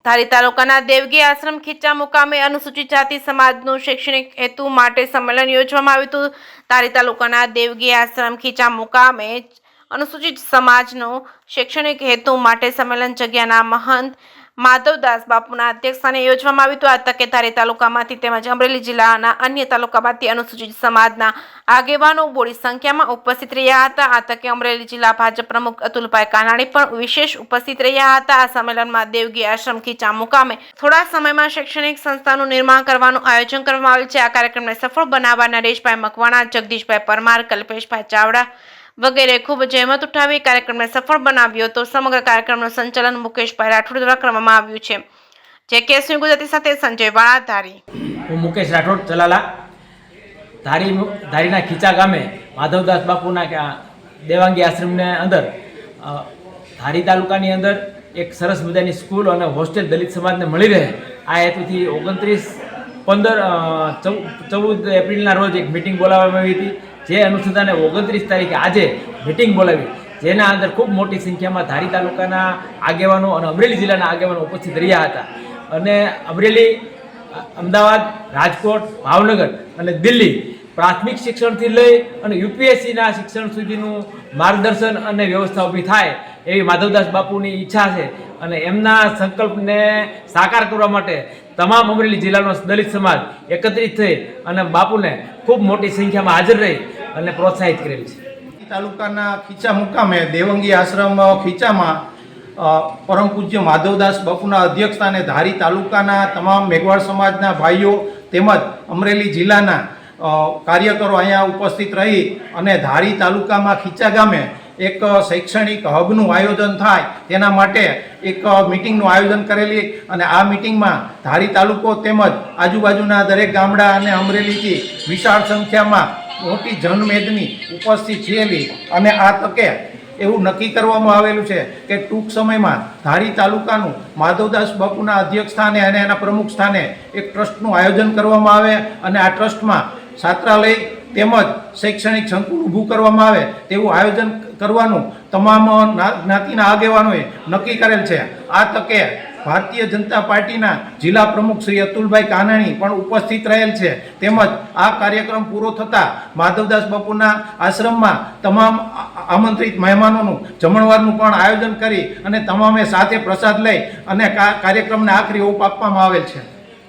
ધારી તાલુકાના દેવગી આશ્રમ ખીચા મુકામે અનુસૂચિત જાતિ સમાજનું શૈક્ષણિક હેતુ માટે સંમેલન યોજવામાં આવ્યું હતું। ધારી તાલુકાના દેવગી આશ્રમ ખીચા મુકામે અનુસૂચિત સમાજનું શૈક્ષણિક હેતુ માટે સંમેલન જગ્યાના મહંત માધવદાસ બાપુના અધ્યક્ષસ્થાને યોજવામાં આવ્યું હતું। આ તકે ધારી તાલુકામાંથી તેમજ અમરેલી જિલ્લાના અન્ય તાલુકામાંથી અનુસૂચિત સમાજના આગેવાનો બોડી સંખ્યામાં ઉપસ્થિત રહ્યા હતા। આ તકે અમરેલી જિલ્લા ભાજપ પ્રમુખ અતુલભાઈ કાનાણી પણ વિશેષ ઉપસ્થિત રહ્યા હતા। આ સંમેલનમાં દેવગી આશ્રમ ખીચા મુકામે થોડા સમયમાં શૈક્ષણિક સંસ્થાનું નિર્માણ કરવાનું આયોજન કરવામાં આવેલ છે। આ કાર્યક્રમને સફળ બનાવવા નરેશભાઈ મકવાણા, જગદીશભાઈ પરમાર, કલ્પેશભાઈ ચાવડા વગેરે ખૂબ જહેમત ઉઠાવી કાર્યક્રમને સફળ બનાવ્યો તો સમગ્ર કાર્યક્રમનું સંચાલન મુકેશભાઈ રાઠોડ દ્વારા કરવામાં આવ્યું છે। જે કેસની ગુજરાતી સાથે સંજય વાળા, ધારી। હું મુકેશ રાઠોડ ચલાલા ધારીના ખીચા ગામે માધવદાસ બાપુના દેવાંગી આશ્રમને અંદર ધારી તાલુકાની અંદર એક સરસ મજાની સ્કૂલ અને હોસ્ટેલ દલિત સમાજને મળી રહે આ હેતુથી 14 એપ્રિલના રોજ એક મિટિંગ બોલાવવામાં આવી હતી। જે અનુસંધાને 29 તારીખે આજે મિટિંગ બોલાવી, જેના અંદર ખૂબ મોટી સંખ્યામાં ધારી તાલુકાના આગેવાનો અને અમરેલી જિલ્લાના આગેવાનો ઉપસ્થિત રહ્યા હતા અને અમરેલી, અમદાવાદ, રાજકોટ, ભાવનગર અને દિલ્હી પ્રાથમિક શિક્ષણથી લઈ અને યુપીએસસીના શિક્ષણ સુધીનું માર્ગદર્શન અને વ્યવસ્થા ઊભી થાય એવી માધવદાસ બાપુની ઈચ્છા છે અને એમના સંકલ્પને સાકાર કરવા માટે તમામ અમરેલી જિલ્લાનો દલિત સમાજ એકત્રિત થઈ અને બાપુને ખૂબ મોટી સંખ્યામાં હાજર રહી અને પ્રોત્સાહિત કરેલ છે। તાલુકાના ખીચા મુકામે દેવંગી આશ્રમ ખીચામાં પરમ પૂજ્ય માધવદાસ બાપુના અધ્યક્ષસ્થાને ધારી તાલુકાના તમામ મેઘવાળ સમાજના ભાઈઓ તેમજ અમરેલી જિલ્લાના કાર્યકરો અહીંયા ઉપસ્થિત રહી અને ધારી તાલુકામાં ખીચા ગામે એક શૈક્ષણિક હબનું આયોજન થાય તેના માટે એક મિટિંગનું આયોજન કરેલી અને આ મિટિંગમાં ધારી તાલુકો તેમજ આજુબાજુના દરેક ગામડા અને અમરેલીથી વિશાળ સંખ્યામાં મોટી જનમેદની ઉપસ્થિત થયેલી અને આ તકે એવું નક્કી કરવામાં આવેલું છે કે ટૂંક સમયમાં ધારી તાલુકાનું માધવદાસ બાપુના અધ્યક્ષ સ્થાને અને એના પ્રમુખ સ્થાને એક ટ્રસ્ટનું આયોજન કરવામાં આવે અને આ ટ્રસ્ટમાં છાત્રાલય તેમજ શૈક્ષણિક સંકુલ ઊભું કરવામાં આવે તેવું આયોજન કરવાનું તમામ જ્ઞાતિના આગેવાનોએ નક્કી કરેલ છે। આ તકે ભારતીય જનતા પાર્ટીના જિલ્લા પ્રમુખ શ્રી અતુલભાઈ કાનાણી પણ ઉપસ્થિત રહેલ છે તેમજ આ કાર્યક્રમ પૂરો થતાં માધવદાસ બાપુના આશ્રમમાં તમામ આમંત્રિત મહેમાનોનું જમણવારનું પણ આયોજન કરી અને તમામે સાથે પ્રસાદ લઈ અને કાર્યક્રમને આખરી ઓપ આપવામાં આવેલ છે।